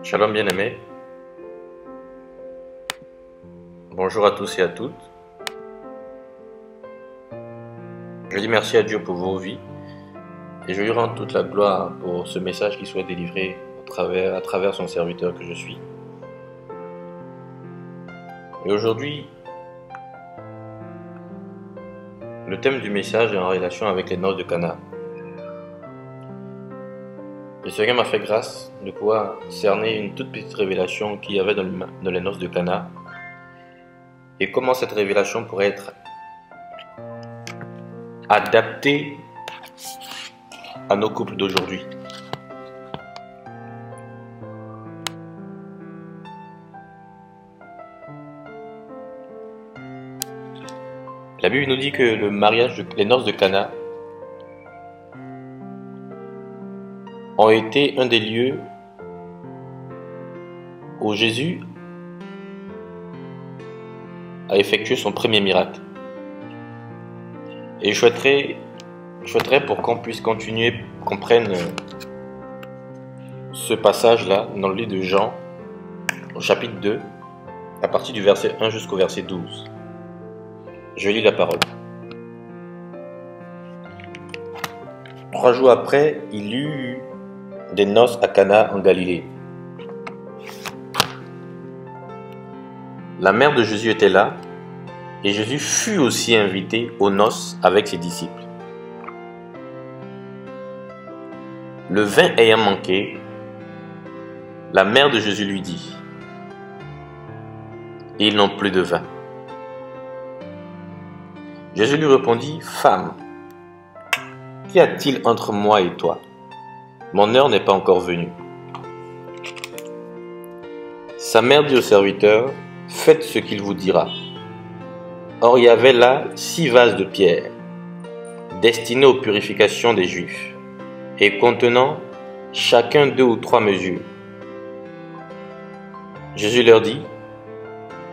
Shalom bien-aimés, bonjour à tous et à toutes. Je dis merci à Dieu pour vos vies et je lui rends toute la gloire pour ce message qu'il souhaite délivrer à travers son serviteur que je suis. Et aujourd'hui, le thème du message est en relation avec les noces de Cana. Le Seigneur m'a fait grâce de pouvoir cerner une toute petite révélation qu'il y avait dans les noces de Cana et comment cette révélation pourrait être adaptée à nos couples d'aujourd'hui. La Bible nous dit que les noces de Cana ont été un des lieux où Jésus a effectué son premier miracle. Et je souhaiterais pour qu'on puisse continuer, qu'on prenne ce passage-là dans le livre de Jean, au chapitre 2, à partir du verset 1 jusqu'au verset 12. Je lis la parole. 3 jours après, il y eut des noces à Cana en Galilée. La mère de Jésus était là, et Jésus fut aussi invité aux noces avec ses disciples. Le vin ayant manqué, la mère de Jésus lui dit: « Ils n'ont plus de vin. » Jésus lui répondit: « Femme, qu'y a-t-il entre moi et toi? Mon heure n'est pas encore venue. » Sa mère dit au serviteur: « Faites ce qu'il vous dira. » Or il y avait là 6 vases de pierre, destinés aux purifications des Juifs, et contenant chacun 2 ou 3 mesures. Jésus leur dit: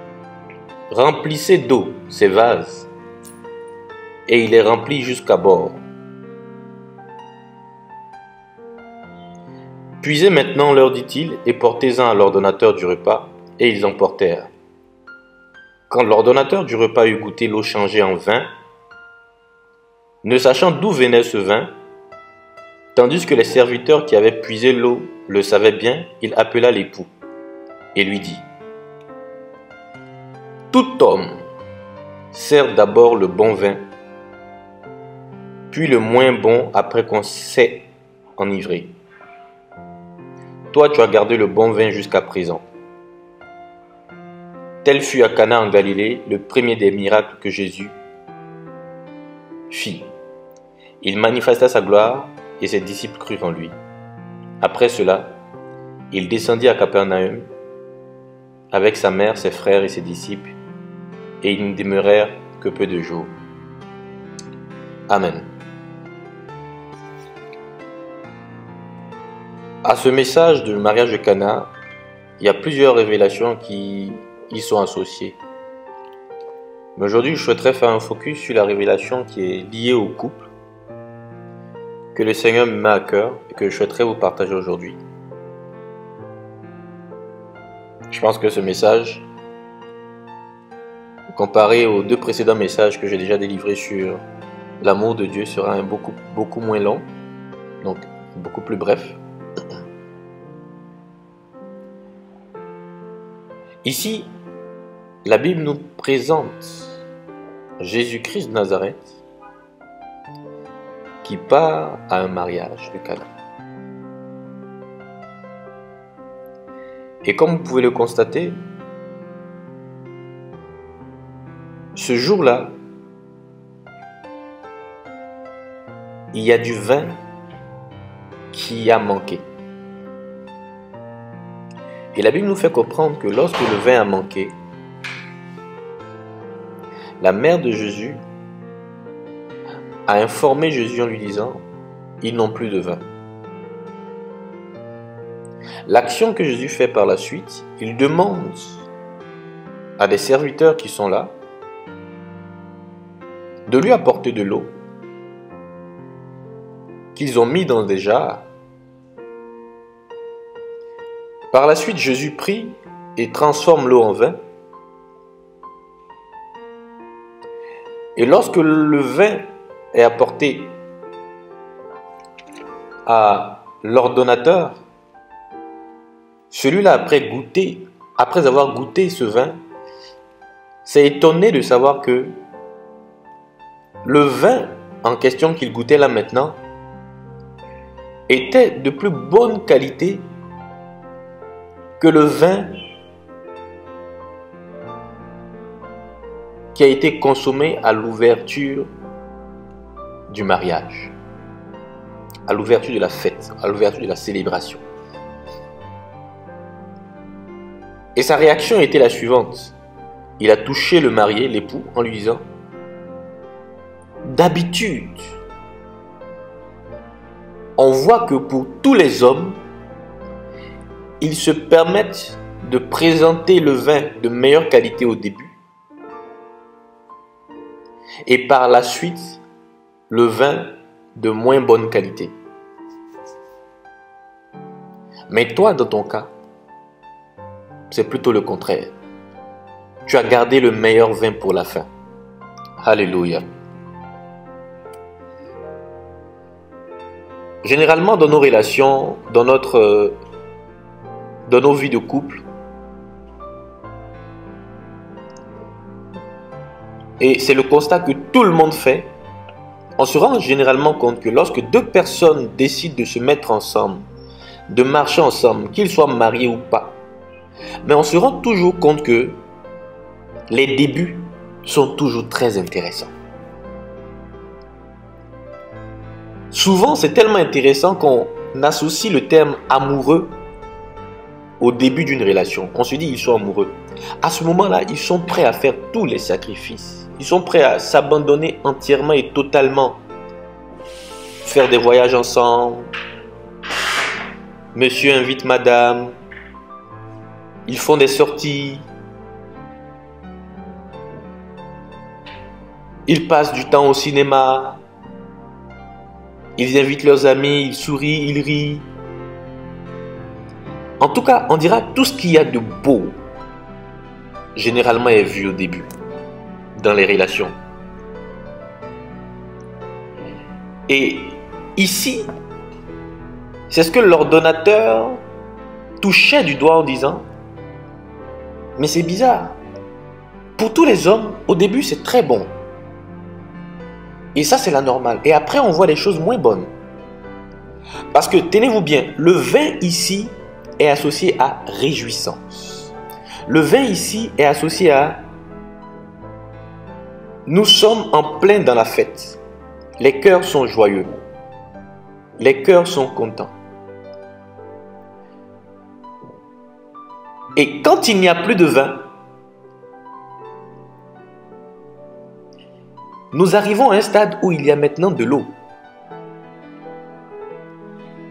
« Remplissez d'eau ces vases. » Et il les remplit jusqu'à bord. « Puisez maintenant, leur dit-il, et portez-en à l'ordonnateur du repas. » Et ils en portèrent. Quand l'ordonnateur du repas eut goûté l'eau changée en vin, ne sachant d'où venait ce vin, tandis que les serviteurs qui avaient puisé l'eau le savaient bien, il appela l'époux et lui dit: « Tout homme sert d'abord le bon vin, puis le moins bon après qu'on s'est enivré. Toi, tu as gardé le bon vin jusqu'à présent. » Tel fut à Cana en Galilée le premier des miracles que Jésus fit. Il manifesta sa gloire et ses disciples crurent en lui. Après cela, il descendit à Capernaum avec sa mère, ses frères et ses disciples, et ils ne demeurèrent que peu de jours. Amen. À ce message du mariage de Cana, il y a plusieurs révélations qui y sont associées. Mais aujourd'hui, je souhaiterais faire un focus sur la révélation qui est liée au couple, que le Seigneur me met à cœur et que je souhaiterais vous partager aujourd'hui. Je pense que ce message, comparé aux 2 précédents messages que j'ai déjà délivrés sur l'amour de Dieu, sera beaucoup moins long, donc beaucoup plus bref. Ici, la Bible nous présente Jésus-Christ de Nazareth qui part à un mariage de Cana. Et comme vous pouvez le constater, ce jour-là, il y a du vin qui a manqué. Et la Bible nous fait comprendre que lorsque le vin a manqué, la mère de Jésus a informé Jésus en lui disant: « Ils n'ont plus de vin. » L'action que Jésus fait par la suite, il demande à des serviteurs qui sont là de lui apporter de l'eau qu'ils ont mis dans des jarres Par la suite, Jésus prie et transforme l'eau en vin. Et lorsque le vin est apporté à l'ordonnateur, celui-là, après avoir goûté ce vin, s'est étonné de savoir que le vin en question qu'il goûtait là maintenant était de plus bonne qualité que le vin qui a été consommé à l'ouverture du mariage, à l'ouverture de la fête, à l'ouverture de la célébration. Et sa réaction était la suivante. Il a touché le marié, l'époux, en lui disant: d'habitude, on voit que pour tous les hommes, ils se permettent de présenter le vin de meilleure qualité au début et par la suite, le vin de moins bonne qualité. Mais toi, dans ton cas, c'est plutôt le contraire. Tu as gardé le meilleur vin pour la fin. Alléluia. Généralement, dans nos relations, dans nos vies de couple, et c'est le constat que tout le monde fait, on se rend généralement compte que lorsque deux personnes décident de se mettre ensemble, de marcher ensemble, qu'ils soient mariés ou pas, mais on se rend toujours compte que les débuts sont toujours très intéressants. Souvent, c'est tellement intéressant qu'on associe le terme amoureux au début d'une relation. On se dit ils sont amoureux. À ce moment-là, ils sont prêts à faire tous les sacrifices. Ils sont prêts à s'abandonner entièrement et totalement. Faire des voyages ensemble. Monsieur invite madame. Ils font des sorties. Ils passent du temps au cinéma. Ils invitent leurs amis, ils sourient, ils rient. En tout cas, on dira tout ce qu'il y a de beau, généralement est vu au début, dans les relations. Et ici, c'est ce que l'ordonnateur touchait du doigt en disant: mais c'est bizarre. Pour tous les hommes, au début, c'est très bon. Et ça, c'est la normale. Et après, on voit des choses moins bonnes. Parce que, tenez-vous bien, le vin ici est associé à réjouissance. Le vin ici est associé à nous sommes en plein dans la fête. Les cœurs sont joyeux. Les cœurs sont contents. Et quand il n'y a plus de vin, nous arrivons à un stade où il y a maintenant de l'eau.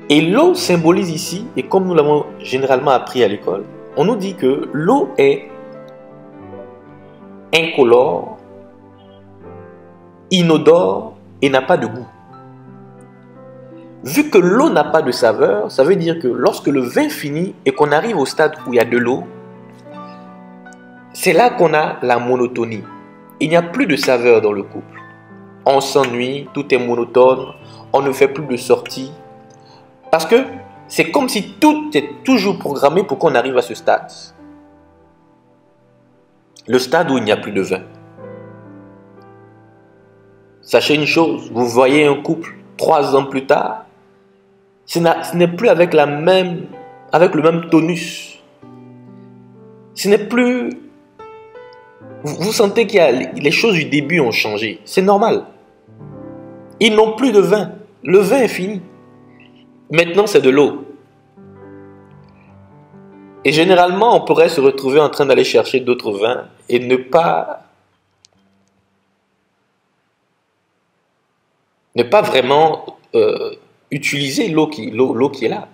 Et l'eau symbolise ici, et comme nous l'avons généralement appris à l'école, on nous dit que l'eau est incolore, inodore et n'a pas de goût. Vu que l'eau n'a pas de saveur, ça veut dire que lorsque le vin finit et qu'on arrive au stade où il y a de l'eau, c'est là qu'on a la monotonie. Il n'y a plus de saveur dans le couple. On s'ennuie, tout est monotone, on ne fait plus de sorties. Parce que c'est comme si tout est toujours programmé pour qu'on arrive à ce stade. Le stade où il n'y a plus de vin. Sachez une chose, vous voyez un couple 3 ans plus tard, ce n'est plus avec le même tonus. Ce n'est plus... Vous sentez que les choses du début ont changé. C'est normal. Ils n'ont plus de vin. Le vin est fini. Maintenant, c'est de l'eau. Et généralement, on pourrait se retrouver en train d'aller chercher d'autres vins et ne pas vraiment utiliser l'eau qui est là.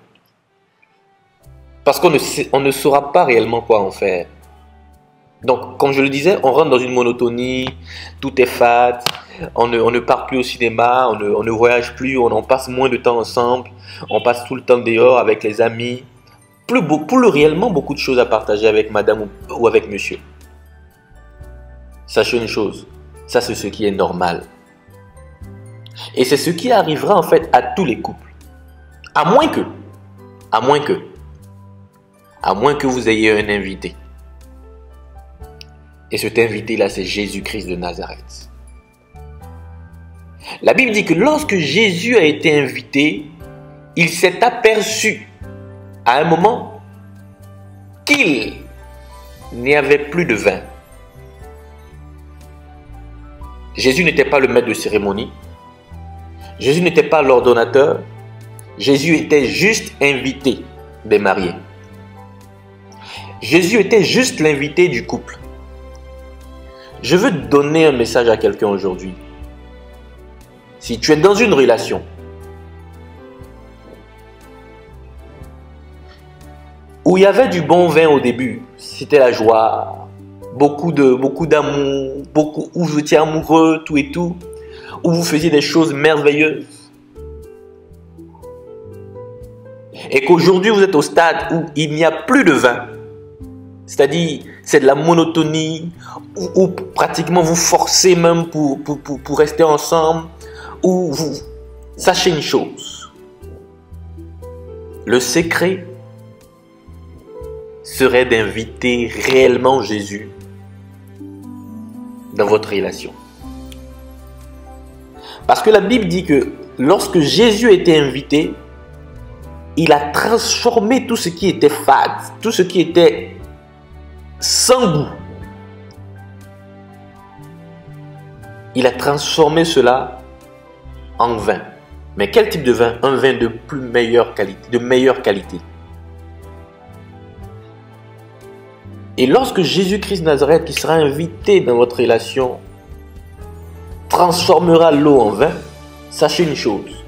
Parce qu'on ne saura pas réellement quoi en faire. Donc, comme je le disais, on rentre dans une monotonie, tout est fade, on ne part plus au cinéma, on ne voyage plus, on en passe moins de temps ensemble, on passe tout le temps dehors avec les amis, plus réellement beaucoup de choses à partager avec madame ou avec monsieur. Sachez une chose, ça c'est ce qui est normal. Et c'est ce qui arrivera en fait à tous les couples. À moins que vous ayez un invité. Et cet invité-là, c'est Jésus-Christ de Nazareth. La Bible dit que lorsque Jésus a été invité, il s'est aperçu à un moment qu'il n'y avait plus de vin. Jésus n'était pas le maître de cérémonie. Jésus n'était pas l'ordonnateur. Jésus était juste invité des mariés. Jésus était juste l'invité du couple. Je veux donner un message à quelqu'un aujourd'hui. Si tu es dans une relation où il y avait du bon vin au début, c'était la joie, beaucoup d'amour, où vous étiez amoureux, tout et tout, où vous faisiez des choses merveilleuses, et qu'aujourd'hui vous êtes au stade où il n'y a plus de vin, c'est-à-dire c'est de la monotonie, où pratiquement vous forcez même pour rester ensemble, où vous sachez une chose, le secret serait d'inviter réellement Jésus dans votre relation. Parce que la Bible dit que lorsque Jésus a été invité, il a transformé tout ce qui était fade, tout ce qui était sans goût. Il a transformé cela en vin. Mais quel type de vin? Un vin de meilleure qualité. Et lorsque Jésus-Christ de Nazareth, qui sera invité dans votre relation, transformera l'eau en vin, sachez une chose.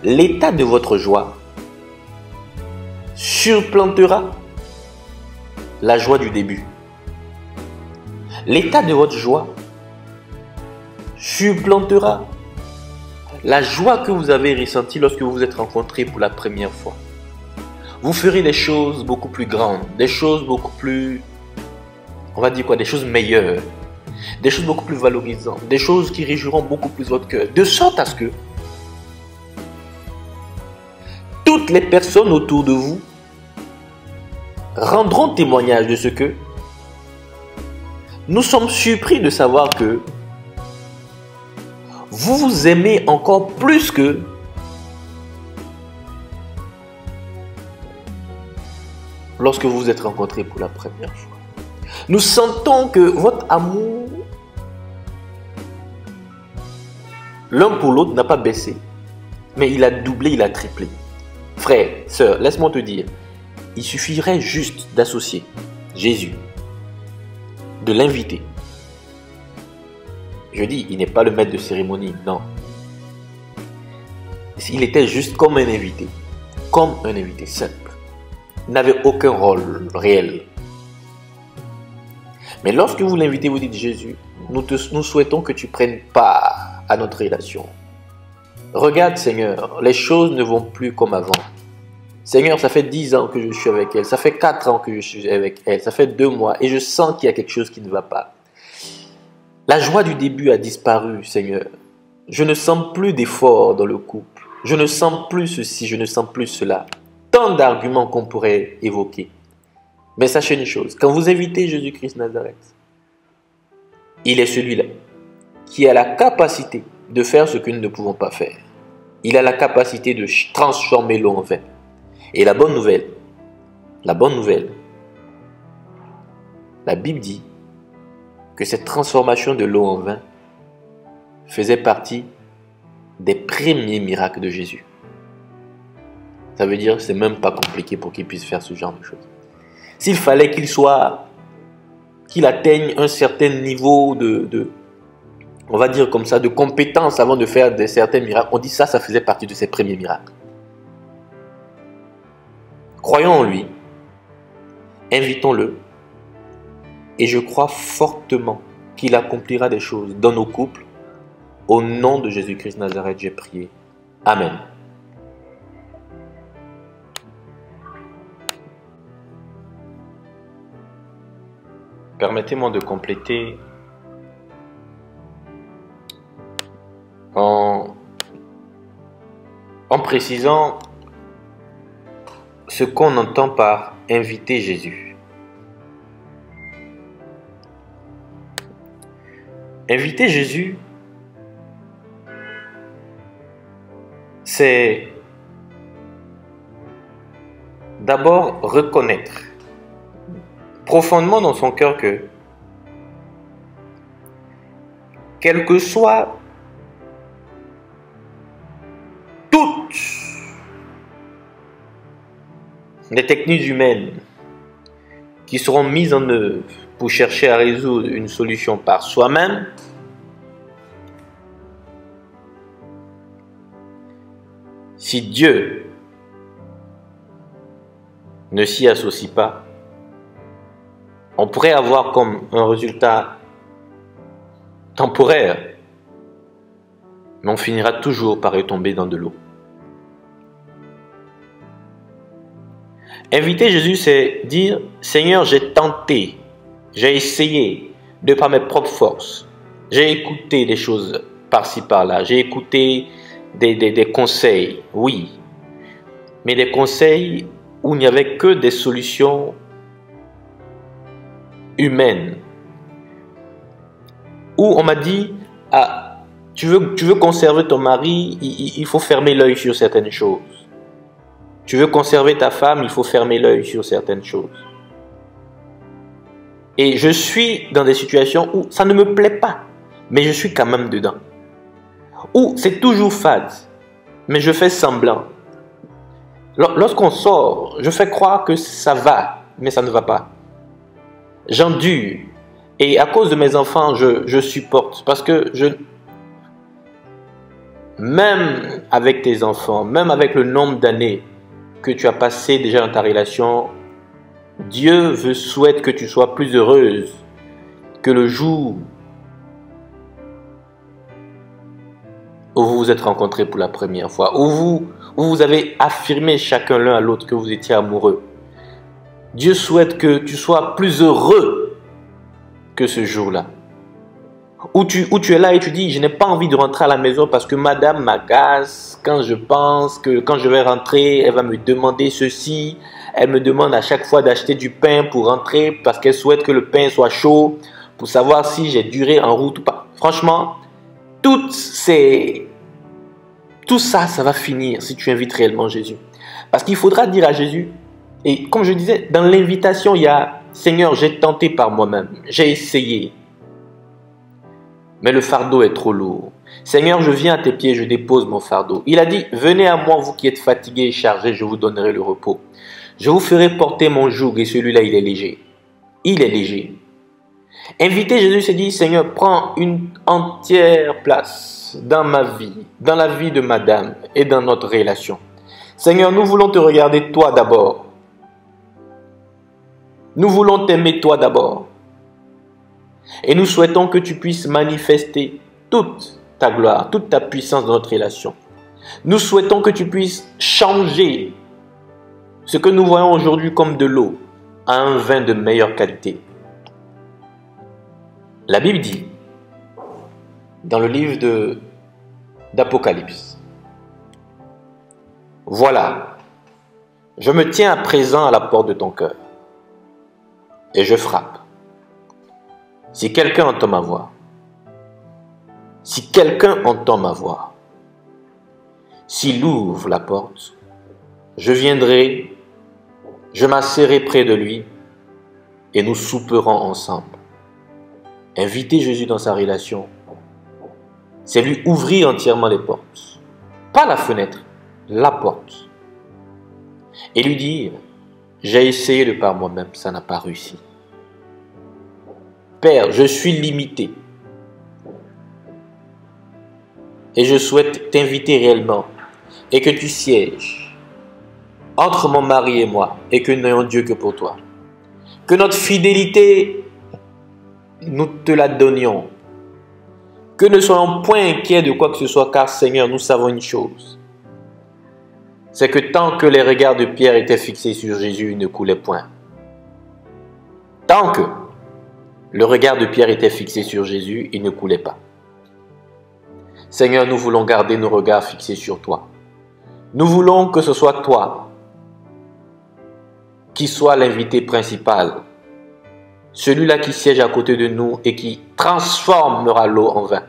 L'état de votre joie surplantera la joie du début. L'état de votre joie supplantera la joie que vous avez ressentie lorsque vous vous êtes rencontrés pour la première fois. Vous ferez des choses beaucoup plus grandes, des choses beaucoup plus, on va dire quoi, des choses meilleures, des choses beaucoup plus valorisantes, des choses qui réjouiront beaucoup plus votre cœur, de sorte à ce que toutes les personnes autour de vous rendront témoignage de ce que nous sommes surpris de savoir que vous vous aimez encore plus que lorsque vous vous êtes rencontrés pour la première fois. Nous sentons que votre amour l'un pour l'autre n'a pas baissé, mais il a doublé, il a triplé. Frère, sœur, laisse-moi te dire, il suffirait juste d'associer Jésus, de l'inviter. Je dis, il n'est pas le maître de cérémonie, non. Il était juste comme un invité simple. Il n'avait aucun rôle réel. Mais lorsque vous l'invitez, vous dites, Jésus, nous souhaitons que tu prennes part à notre relation. Regarde, Seigneur, les choses ne vont plus comme avant. Seigneur, ça fait 10 ans que je suis avec elle, ça fait 4 ans que je suis avec elle, ça fait 2 mois et je sens qu'il y a quelque chose qui ne va pas. La joie du début a disparu, Seigneur. Je ne sens plus d'effort dans le couple. Je ne sens plus ceci, je ne sens plus cela. Tant d'arguments qu'on pourrait évoquer. Mais sachez une chose, quand vous invitez Jésus-Christ de Nazareth, il est celui-là qui a la capacité de faire ce que nous ne pouvons pas faire. Il a la capacité de transformer l'eau en vin. Et la bonne nouvelle, la Bible dit que cette transformation de l'eau en vin faisait partie des premiers miracles de Jésus. Ça veut dire que ce n'est même pas compliqué pour qu'il puisse faire ce genre de choses. S'il fallait qu'il atteigne un certain niveau on va dire comme ça, de compétence avant de faire certains miracles, on dit ça faisait partie de ses premiers miracles. Croyons en lui, invitons-le, et je crois fortement qu'il accomplira des choses dans nos couples. Au nom de Jésus-Christ de Nazareth, j'ai prié. Amen. permettez-moi de compléter en précisant ce qu'on entend par inviter Jésus. Inviter Jésus, c'est d'abord reconnaître profondément dans son cœur que, quelles que soient toutes les techniques humaines qui seront mises en œuvre pour chercher à résoudre une solution par soi-même, si Dieu ne s'y associe pas, on pourrait avoir comme un résultat temporaire, mais on finira toujours par retomber dans de l'eau. Inviter Jésus, c'est dire, Seigneur, j'ai tenté, j'ai essayé de par mes propres forces, j'ai écouté des choses par-ci par-là, j'ai écouté des conseils, oui, mais des conseils où il n'y avait que des solutions humaines, où on m'a dit, ah, tu veux conserver ton mari, il faut fermer l'œil sur certaines choses. Tu veux conserver ta femme, il faut fermer l'œil sur certaines choses. Et je suis dans des situations où ça ne me plaît pas, mais je suis quand même dedans. Où c'est toujours fade, mais je fais semblant. Lorsqu'on sort, je fais croire que ça va, mais ça ne va pas. J'endure. Et à cause de mes enfants, je supporte. Parce que même avec tes enfants, même avec le nombre d'années que tu as passé déjà dans ta relation, Dieu souhaite que tu sois plus heureuse que le jour où vous vous êtes rencontrés pour la première fois, où vous avez affirmé chacun l'un à l'autre que vous étiez amoureux. Dieu souhaite que tu sois plus heureux que ce jour-là. Où tu es là et tu dis, je n'ai pas envie de rentrer à la maison parce que madame m'agace quand je pense que quand je vais rentrer, elle va me demander ceci. Elle me demande à chaque fois d'acheter du pain pour rentrer parce qu'elle souhaite que le pain soit chaud pour savoir si j'ai duré en route ou pas. Franchement, tout ça, ça va finir si tu invites réellement Jésus. Parce qu'il faudra dire à Jésus, et comme je disais, dans l'invitation, il y a « Seigneur, j'ai tenté par moi-même, j'ai essayé. Mais le fardeau est trop lourd. Seigneur, je viens à tes pieds, je dépose mon fardeau. » Il a dit, « Venez à moi, vous qui êtes fatigués et chargés, je vous donnerai le repos. Je vous ferai porter mon joug et celui-là, il est léger. » Il est léger. Inviter Jésus, c'est dire, « Seigneur, prends une entière place dans ma vie, dans la vie de madame et dans notre relation. Seigneur, nous voulons te regarder toi d'abord. Nous voulons t'aimer toi d'abord. Et nous souhaitons que tu puisses manifester toute ta gloire, toute ta puissance dans notre relation. Nous souhaitons que tu puisses changer ce que nous voyons aujourd'hui comme de l'eau à un vin de meilleure qualité. La Bible dit, dans le livre d'Apocalypse, « Voilà, je me tiens à présent à la porte de ton cœur et je frappe. Si quelqu'un entend ma voix, s'il ouvre la porte, je viendrai, je m'asserai près de lui et nous souperons ensemble. » Inviter Jésus dans sa relation, c'est lui ouvrir entièrement les portes. Pas la fenêtre, la porte. Et lui dire, j'ai essayé de par moi-même, ça n'a pas réussi. Père, je suis limité. Et je souhaite t'inviter réellement et que tu sièges entre mon mari et moi et que nous n'ayons Dieu que pour toi. Que notre fidélité, nous te la donnions. Que ne soyons point inquiets de quoi que ce soit, car Seigneur, nous savons une chose. C'est que tant que les regards de Pierre étaient fixés sur Jésus, il ne coulait point. Tant que Le regard de Pierre était fixé sur Jésus, il ne coulait pas. Seigneur, nous voulons garder nos regards fixés sur toi. Nous voulons que ce soit toi qui soit l'invité principal, celui-là qui siège à côté de nous et qui transformera l'eau en vin.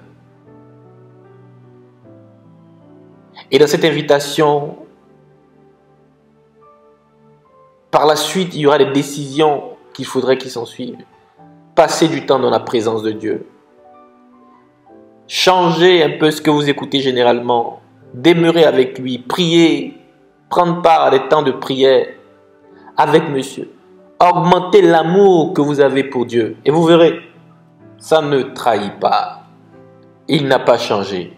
Et dans cette invitation, par la suite, il y aura des décisions qu'il faudrait qu'il s'en suivent. Passer du temps dans la présence de Dieu. Changer un peu ce que vous écoutez généralement. Demeurer avec lui, prier, prendre part à des temps de prière avec Monsieur. Augmenter l'amour que vous avez pour Dieu. Et vous verrez, ça ne trahit pas. Il n'a pas changé.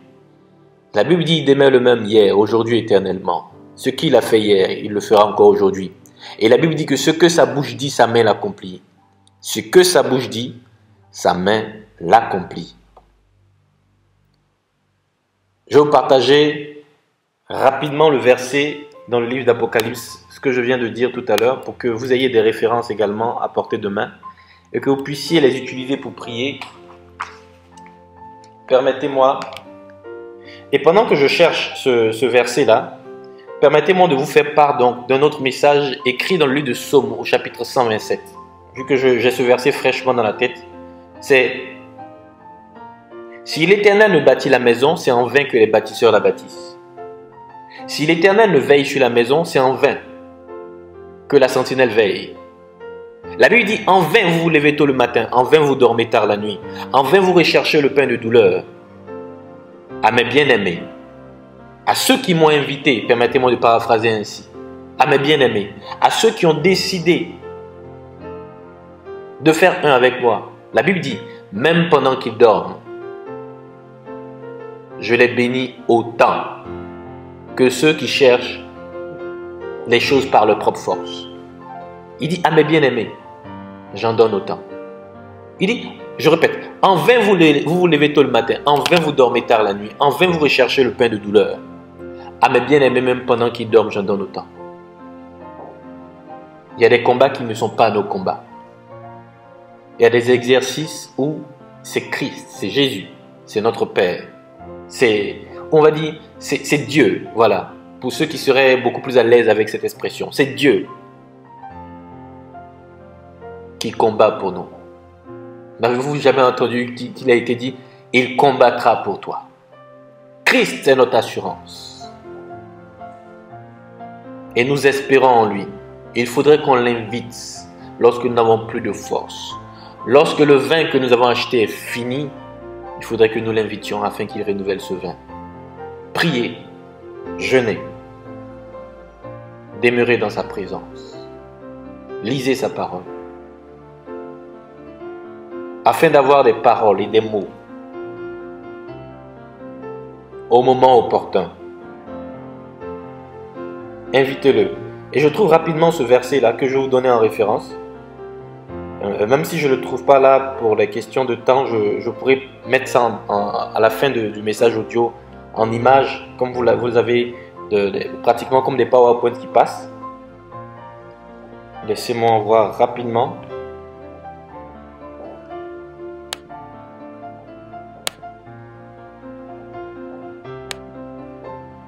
La Bible dit, il demeure le même hier, aujourd'hui, éternellement. Ce qu'il a fait hier, il le fera encore aujourd'hui. Et la Bible dit que ce que sa bouche dit, sa main l'accomplit. Ce que sa bouche dit, sa main l'accomplit. Je vais vous partager rapidement le verset dans le livre d'Apocalypse, ce que je viens de dire tout à l'heure, pour que vous ayez des références également à portée de main et que vous puissiez les utiliser pour prier. Permettez-moi, et pendant que je cherche ce verset-là, permettez-moi de vous faire part donc d'un autre message écrit dans le livre de Psaume au chapitre 127. Vu que j'ai ce verset fraîchement dans la tête, c'est « Si l'Éternel ne bâtit la maison, c'est en vain que les bâtisseurs la bâtissent. Si l'Éternel ne veille sur la maison, c'est en vain que la sentinelle veille. » La Bible dit « En vain vous vous levez tôt le matin, en vain vous dormez tard la nuit, en vain vous recherchez le pain de douleur. » À mes bien-aimés, à ceux qui m'ont invité, permettez-moi de paraphraser ainsi, à mes bien-aimés, à ceux qui ont décidé de faire un avec moi. La Bible dit, même pendant qu'ils dorment, je les bénis autant que ceux qui cherchent les choses par leur propre force. Il dit, à mes bien-aimés, j'en donne autant. Il dit, je répète, en vain vous vous levez tôt le matin, en vain vous dormez tard la nuit, en vain vous recherchez le pain de douleur. À mes bien-aimés, même pendant qu'ils dorment, j'en donne autant. Il y a des combats qui ne sont pas nos combats. Il y a des exercices où c'est Christ, c'est Jésus, c'est notre Père. C'est, on va dire, c'est Dieu, voilà. Pour ceux qui seraient beaucoup plus à l'aise avec cette expression, c'est Dieu qui combat pour nous. N'avez-vous jamais entendu qu'il a été dit, il combattra pour toi. Christ est notre assurance. Et nous espérons en lui. Il faudrait qu'on l'invite lorsque nous n'avons plus de force. Lorsque le vin que nous avons acheté est fini, il faudrait que nous l'invitions afin qu'il renouvelle ce vin. Priez, jeûnez, demeurez dans sa présence, lisez sa parole, afin d'avoir des paroles et des mots au moment opportun. Invitez-le. Et je trouve rapidement ce verset-là que je vais vous donner en référence. Même si je ne le trouve pas là pour les questions de temps, je pourrais mettre ça à la fin du message audio en image, comme vous avez pratiquement comme des PowerPoint qui passent. Laissez-moi en voir rapidement.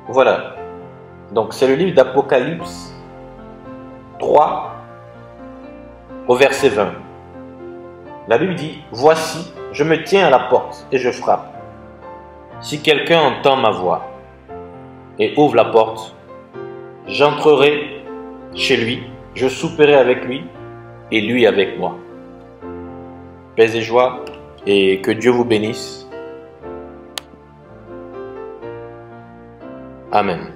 Voilà. Donc c'est le livre d'Apocalypse 3 au verset 20. La Bible dit, « Voici, je me tiens à la porte et je frappe. Si quelqu'un entend ma voix et ouvre la porte, j'entrerai chez lui, je souperai avec lui et lui avec moi. » Paix et joie et que Dieu vous bénisse. Amen.